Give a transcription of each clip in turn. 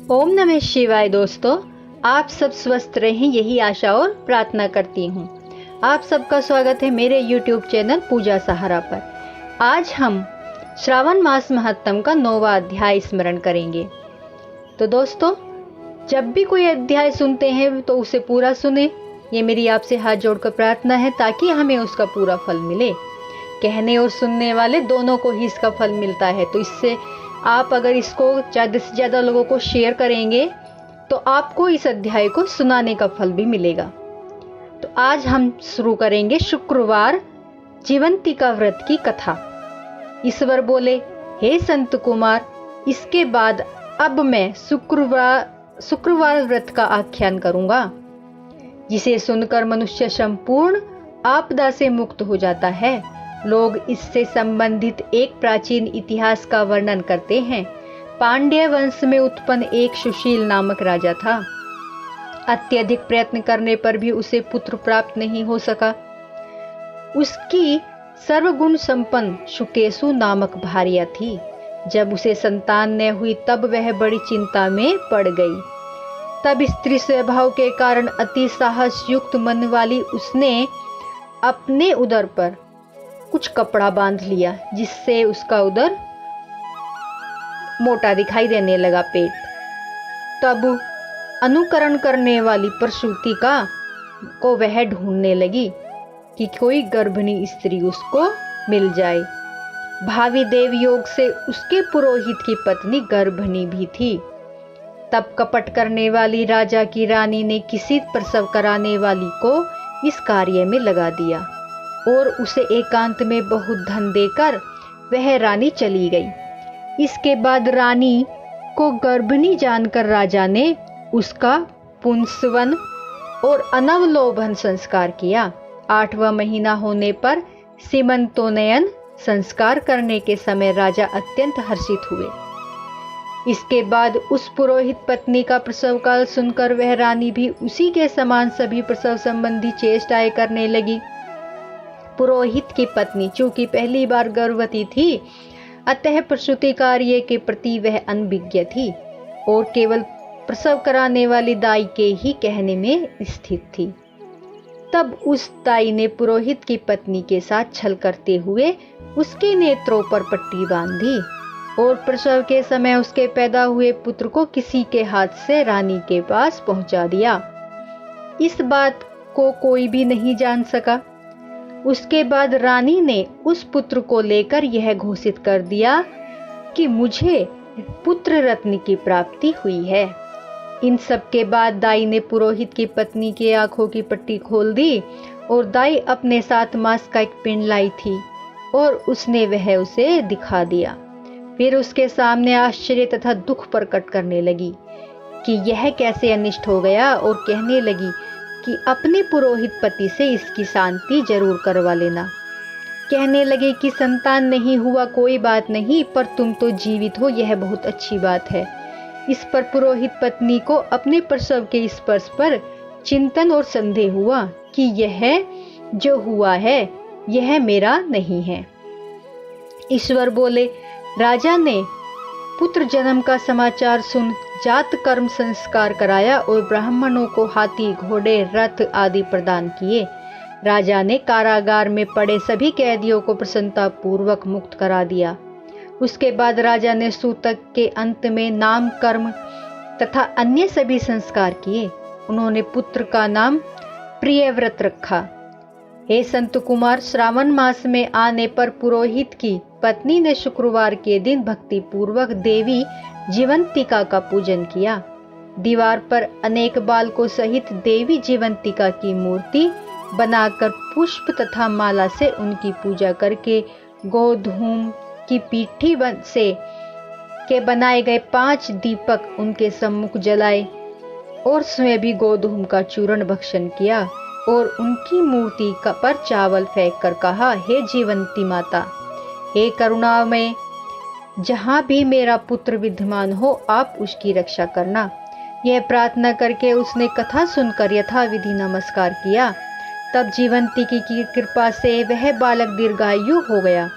ओम नमः शिवाय। दोस्तों, आप सब स्वस्थ रहें यही आशा और प्रार्थना करती हूँ। आप सबका स्वागत है मेरे YouTube चैनल पूजा सहारा पर। आज हम श्रावण मास महात्म का 9वां अध्याय स्मरण करेंगे। तो दोस्तों, जब भी कोई अध्याय सुनते हैं तो उसे पूरा सुने, ये मेरी आपसे हाथ जोड़कर प्रार्थना है ताकि हमें उसका पूरा फल मिले। कहने और सुनने वाले दोनों को ही इसका फल मिलता है। तो इससे आप अगर इसको ज़्यादा से ज़्यादा लोगों को शेयर करेंगे तो आपको इस अध्याय को सुनाने का फल भी मिलेगा। तो आज हम शुरू करेंगे शुक्रवार जीवंतिका व्रत की कथा। ईश्वर बोले, हे संत कुमार, इसके बाद अब मैं शुक्रवार व्रत का आख्यान करूंगा, जिसे सुनकर मनुष्य संपूर्ण आपदा से मुक्त हो जाता है। लोग इससे संबंधित एक प्राचीन इतिहास का वर्णन करते हैं। पांड्य वंश में उत्पन्न एक सुशील नामक राजा था। अत्यधिक प्रयत्न करने पर भी उसे पुत्र प्राप्त नहीं हो सका। उसकी सर्वगुण संपन्न सुकेशु नामक भार्या थी। जब उसे संतान न हुई तब वह बड़ी चिंता में पड़ गई। तब स्त्री स्वभाव के कारण अति साहस युक्त मन वाली उसने अपने उदर पर कुछ कपड़ा बांध लिया, जिससे उसका उदर मोटा दिखाई देने लगा। पेट तब अनुकरण करने वाली प्रसूति को वह ढूंढने लगी कि कोई गर्भिणी स्त्री उसको मिल जाए। भावी देव योग से उसके पुरोहित की पत्नी गर्भिणी भी थी। तब कपट करने वाली राजा की रानी ने किसी प्रसव कराने वाली को इस कार्य में लगा दिया और उसे एकांत में बहुत धन देकर वह रानी चली गई। इसके बाद रानी को गर्भिणी जानकर राजा ने उसका पुंसवन और अनवलोभन संस्कार किया। 8वां महीना होने पर सीमंतोन्नयन संस्कार करने के समय राजा अत्यंत हर्षित हुए। इसके बाद उस पुरोहित पत्नी का प्रसव काल सुनकर वह रानी भी उसी के समान सभी प्रसव संबंधी चेष्टाएं करने लगी। पुरोहित की पत्नी चूंकि पहली बार गर्भवती थी, अतः प्रसूति कार्य के प्रति वह अनभिज्ञ थी और केवल प्रसव कराने वाली दाई के ही कहने में स्थित थी। तब उस दाई ने पुरोहित की पत्नी के साथ छल करते हुए उसके नेत्रों पर पट्टी बांधी और प्रसव के समय उसके पैदा हुए पुत्र को किसी के हाथ से रानी के पास पहुंचा दिया। इस बात को कोई भी नहीं जान सका। उसके बाद रानी ने उस पुत्र को लेकर यह घोषित कर दिया कि मुझे पुत्र रत्न की प्राप्ति हुई है। इन सब के बाद दाई ने पुरोहित की पत्नी की आंखों की पट्टी खोल दी और दाई अपने साथ मांस का एक पिंड लाई थी और उसने वह उसे दिखा दिया। फिर उसके सामने आश्चर्य तथा दुख प्रकट करने लगी कि यह कैसे अनिष्ट हो गया और कहने लगी कि अपने पुरोहित पति से इसकी शांति जरूर करवा लेना। कहने लगे कि संतान नहीं हुआ कोई बात नहीं, पर तुम तो जीवित हो, यह बहुत अच्छी बात है। इस पर पुरोहित पत्नी को अपने प्रसव के स्पर्श पर चिंतन और संदेह हुआ कि यह जो हुआ है यह मेरा नहीं है। ईश्वर बोले, राजा ने पुत्र जन्म का समाचार सुन जात कर्म संस्कार कराया और ब्राह्मणों को हाथी, घोड़े, रथ आदि प्रदान किए। राजा ने कारागार में पड़े सभी कैदियों को प्रसन्नता पूर्वक मुक्त करा दिया। उसके बाद राजा ने सूतक के अंत में नाम कर्म तथा अन्य सभी संस्कार किए। उन्होंने पुत्र का नाम प्रियव्रत रखा। हे संत कुमार, श्रावण मास में आने पर पुरोहित की पत्नी ने शुक्रवार के दिन भक्ति पूर्वक देवी जीवंतिका का पूजन किया। दीवार पर अनेक बालकों सहित देवी जीवंतिका की मूर्ति बनाकर पुष्प तथा माला से उनकी पूजा करके गोधूम की पीठी से के बनाए गए 5 दीपक उनके सम्मुख जलाए और स्वयं भी गोधूम का चूर्ण भक्षण किया और उनकी मूर्ति पर चावल फेंक कर कहा, हे जीवंती माता, हे करुणामय, जहाँ भी मेरा पुत्र विद्यमान हो आप उसकी रक्षा करना। यह प्रार्थना करके उसने कथा सुनकर यथाविधि नमस्कार किया। तब जीवंती की कृपा से वह बालक दीर्घायु हो गया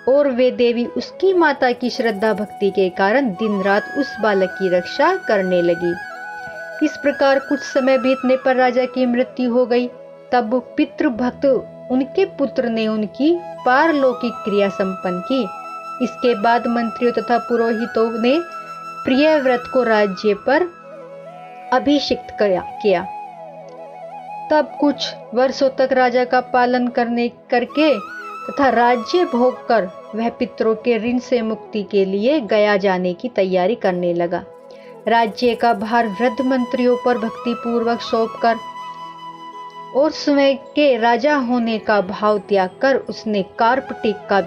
और वे देवी उसकी माता की श्रद्धा भक्ति के कारण दिन रात उस बालक की रक्षा करने लगी। इस प्रकार कुछ समय बीतने पर राजा की मृत्यु हो गई। तब पितृभक्त उनके पुत्र ने उनकी पारलौकिक क्रिया संपन्न की। इसके बाद मंत्रियों तथा पुरोहितों ने प्रियव्रत को राज्य पर अभिषिक्त किया। तब कुछ वर्षों तक राजा का पालन करके तथा राज्य भोग कर वह पितरों के ऋण से मुक्ति के लिए गया जाने की तैयारी करने लगा। राज्य का भार वृद्ध मंत्रियों पर भक्ति पूर्वक सौंपकर और स्वयं के राजा होने का भाव त्याग कर उसने कार्पटिक का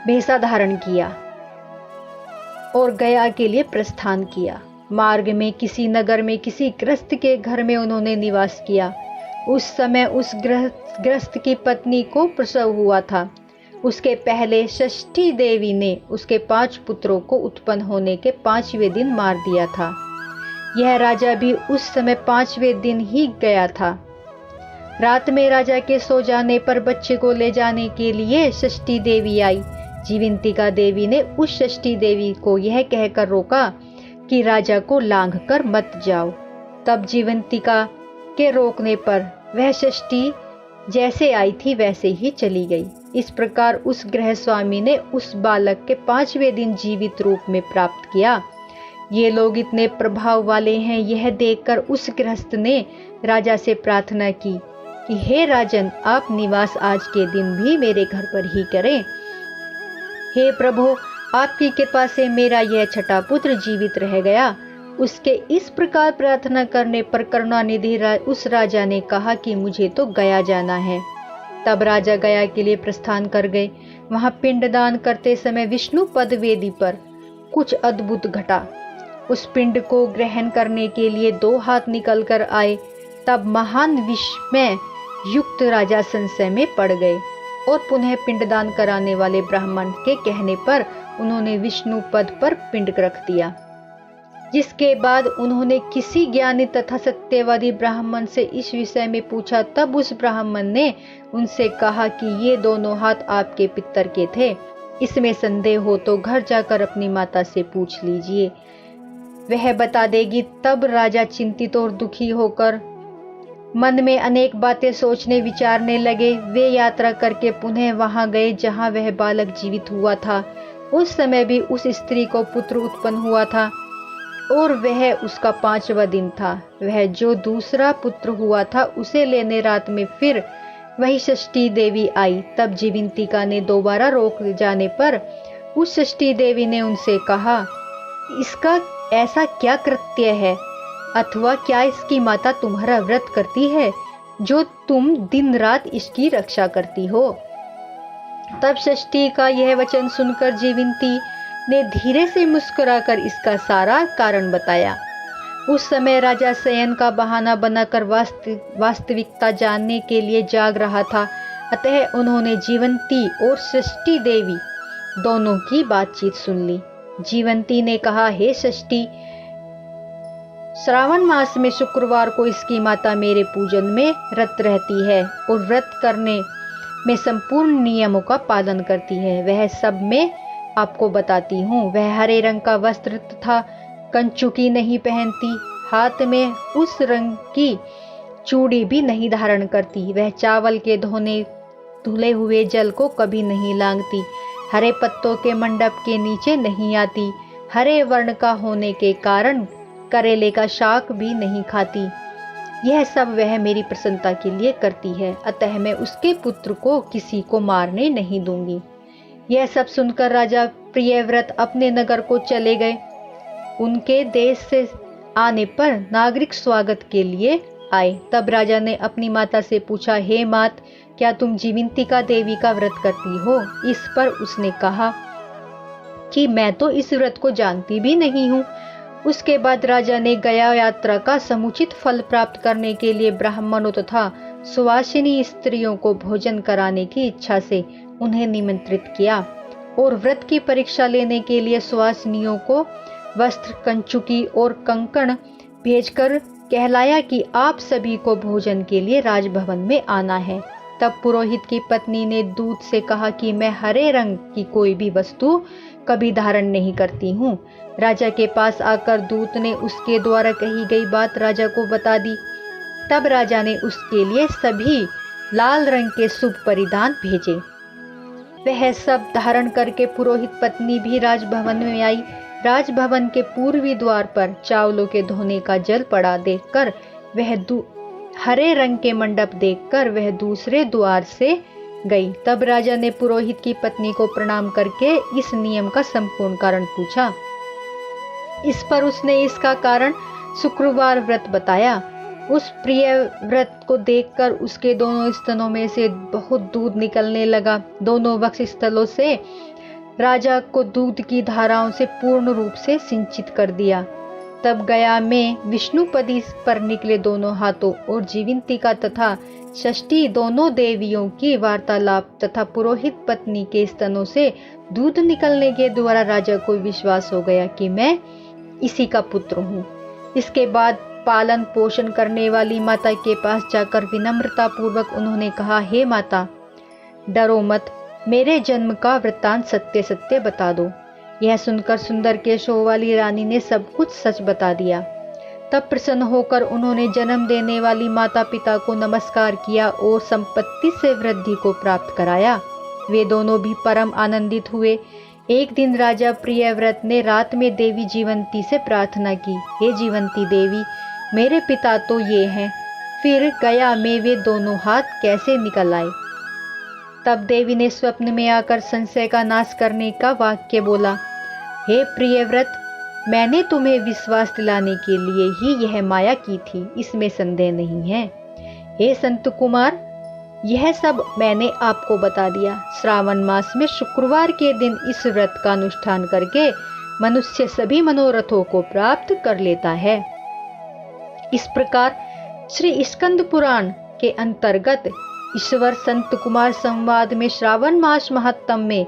भेषा धारण किया और गया के लिए प्रस्थान किया। मार्ग में किसी नगर में किसी गृहस्थ के घर में उन्होंने निवास किया। उस समय उस गृहस्थ की पत्नी को प्रसव हुआ था। उसके पहले षष्ठी देवी ने उसके 5 पुत्रों को उत्पन्न होने के 5वें दिन मार दिया था। यह राजा भी उस समय 5वें दिन ही गया था। रात में राजा के सो जाने पर बच्चे को ले जाने के लिए षष्ठी देवी आई। जीवंतिका देवी ने उस षष्ठी देवी को यह कहकर रोका कि राजा को लांघ कर मत जाओ। तब जीवंतिका के रोकने पर वह षष्ठी जैसे आई थी वैसे ही चली गई। इस प्रकार उस गृह स्वामी ने उस बालक के 5वें दिन जीवित रूप में प्राप्त किया। ये लोग इतने प्रभाव वाले हैं, यह देखकर उस गृहस्थ ने राजा से प्रार्थना की कि हे राजन, आप निवास आज के दिन भी मेरे घर पर ही करें। हे प्रभु, आपकी कृपा से मेरा यह छठा पुत्र जीवित रह गया। उसके इस प्रकार प्रार्थना करने पर करुणानिधि उस राजा ने कहा कि मुझे तो गया जाना है। तब राजा गया के लिए प्रस्थान कर गए। वहां पिंडदान करते समय विष्णु पद वेदी पर कुछ अद्भुत घटा। उस पिंड को ग्रहण करने के लिए 2 हाथ निकल कर आए। तब महान विस्मय युक्त राजा संशय में पड़ गए और पुनः पिंडदान कराने वाले ब्राह्मण के कहने पर उन्होंने विष्णु पद पर पिंड रख दिया। जिसके बाद उन्होंने किसी ज्ञानी तथा सत्यवादी ब्राह्मण से इस विषय में पूछा। तब उस ब्राह्मण ने उनसे कहा कि ये दोनों हाथ आपके पितर के थे। इसमें संदेह हो तो घर जाकर अपनी माता से पूछ लीजिए, वह बता देगी। तब राजा चिंतित और दुखी होकर मन में अनेक बातें सोचने विचारने लगे। वे यात्रा करके पुनः वहां गए जहां वह बालक जीवित हुआ था। उस समय भी उस स्त्री को पुत्र उत्पन्न हुआ था और वह उसका 5वां दिन था। वह जो दूसरा पुत्र हुआ था उसे लेने रात में फिर वही षष्ठी देवी आई। तब जीवंतिका ने दोबारा रोक जाने पर उस षष्ठी देवी ने उनसे कहा, इसका ऐसा क्या कृत्य है, अथवा क्या इसकी माता तुम्हारा व्रत करती है जो तुम दिन रात इसकी रक्षा करती हो। तब षष्ठी का यह वचन सुनकर जीवंती ने धीरे से मुस्कुराकर इसका सारा कारण बताया। उस समय राजा शयन का बहाना बनाकर वास्तविकता जानने के लिए जाग रहा था। अतः उन्होंने जीवंती और षष्ठी देवी दोनों की बातचीत सुन ली। जीवंती ने कहा, हे षष्ठी, श्रावण मास में शुक्रवार को इसकी माता मेरे पूजन में रत रहती है और व्रत करने में संपूर्ण नियमों का पालन करती है। वह सब मैं आपको बताती हूँ। वह हरे रंग का वस्त्र तथा कंचुकी नहीं पहनती, हाथ में उस रंग की चूड़ी भी नहीं धारण करती। वह चावल के धुले हुए जल को कभी नहीं लांघती, हरे पत्तों के मंडप के नीचे नहीं आती, हरे वर्ण का होने के कारण करेले का शाक भी नहीं खाती। यह सब वह मेरी प्रसन्नता के लिए करती है, अतः मैं उसके पुत्र को किसी को मारने नहीं दूंगी। यह सब सुनकर राजा प्रियव्रत अपने नगर को चले गए। उनके देश से आने पर नागरिक स्वागत के लिए आए। तब राजा ने अपनी माता से पूछा, हे मात, क्या तुम जीवंतिका देवी का व्रत करती हो? इस पर उसने कहा कि मैं तो इस व्रत को जानती भी नहीं हूँ। उसके बाद राजा ने गया यात्रा का समुचित फल प्राप्त करने के लिए ब्राह्मणों तथा सुवासिनी स्त्रियों को भोजन कराने की इच्छा से उन्हें निमंत्रित किया और व्रत की परीक्षा लेने के लिए सुवासिनियों को वस्त्र, कंचुकी और कंकण भेजकर कहलाया कि आप सभी को भोजन के लिए राजभवन में आना है। तब पुरोहित की पत्नी ने दूत से कहा कि मैं हरे रंग की कोई भी वस्तु कभी धारण नहीं करती हूँ। राजा के पास आकर दूत ने उसके द्वारा कही गई बात राजा को बता दी। तब राजा ने उसके लिए सभी लाल रंग के शुभ परिधान भेजे। वह सब धारण करके पुरोहित पत्नी भी राजभवन में आई। राजभवन के पूर्वी द्वार पर चावलों के धोने का जल पड़ा देखकर हरे रंग के मंडप देखकर वह दूसरे द्वार से गई। तब राजा ने पुरोहित की पत्नी को प्रणाम करके इस नियम का संपूर्ण कारण पूछा। इस पर उसने इसका कारण शुक्रवार व्रत बताया। उस प्रिय व्रत को देखकर उसके दोनों स्तनों में से बहुत दूध निकलने लगा। दोनों वक्ष स्थलों से राजा को दूध की धाराओं से पूर्ण रूप से सिंचित कर दिया। तब गया में विष्णुपदी पर निकले दोनों हाथों और जीवंतिका तथा षष्ठी दोनों देवियों की वार्तालाप तथा पुरोहित पत्नी के स्तनों से दूध निकलने के द्वारा राजा को विश्वास हो गया कि मैं इसी का पुत्र हूँ। इसके बाद पालन पोषण करने वाली माता के पास जाकर विनम्रता पूर्वक उन्होंने कहा, हे माता, डरो मत, मेरे जन्म का वृत्तांत सत्य सत्य बता दो। यह सुनकर सुंदर केशों वाली रानी ने सब कुछ सच बता दिया। तब प्रसन्न होकर उन्होंने जन्म देने वाली माता पिता को नमस्कार किया और संपत्ति से वृद्धि को प्राप्त कराया। वे दोनों भी परम आनंदित हुए। एक दिन राजा प्रियव्रत ने रात में देवी जीवंती से प्रार्थना की, हे जीवंती देवी, मेरे पिता तो ये हैं, फिर गया में वे दोनों हाथ कैसे निकल आए। तब देवी ने स्वप्न में आकर संशय का नाश करने का वाक्य बोला, हे प्रियव्रत, मैंने तुम्हें विश्वास दिलाने के लिए ही यह माया की थी, इसमें संदेह नहीं है। हे संत कुमार, यह सब मैंने आपको बता दिया। श्रावण मास में शुक्रवार के दिन इस व्रत का अनुष्ठान करके मनुष्य सभी मनोरथों को प्राप्त कर लेता है। इस प्रकार श्री स्कंद पुराण के अंतर्गत ईश्वर संत कुमार संवाद में श्रावण मास महात्म में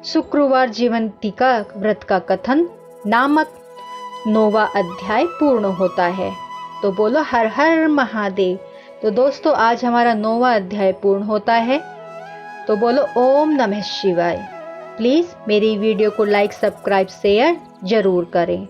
शुक्रवार जीवंतिका व्रत का कथन नामक 9वां अध्याय पूर्ण होता है। तो बोलो हर हर महादेव। तो दोस्तों, आज हमारा 9वां अध्याय पूर्ण होता है। तो बोलो ओम नमः शिवाय। प्लीज मेरी वीडियो को लाइक, सब्सक्राइब, शेयर जरूर करें।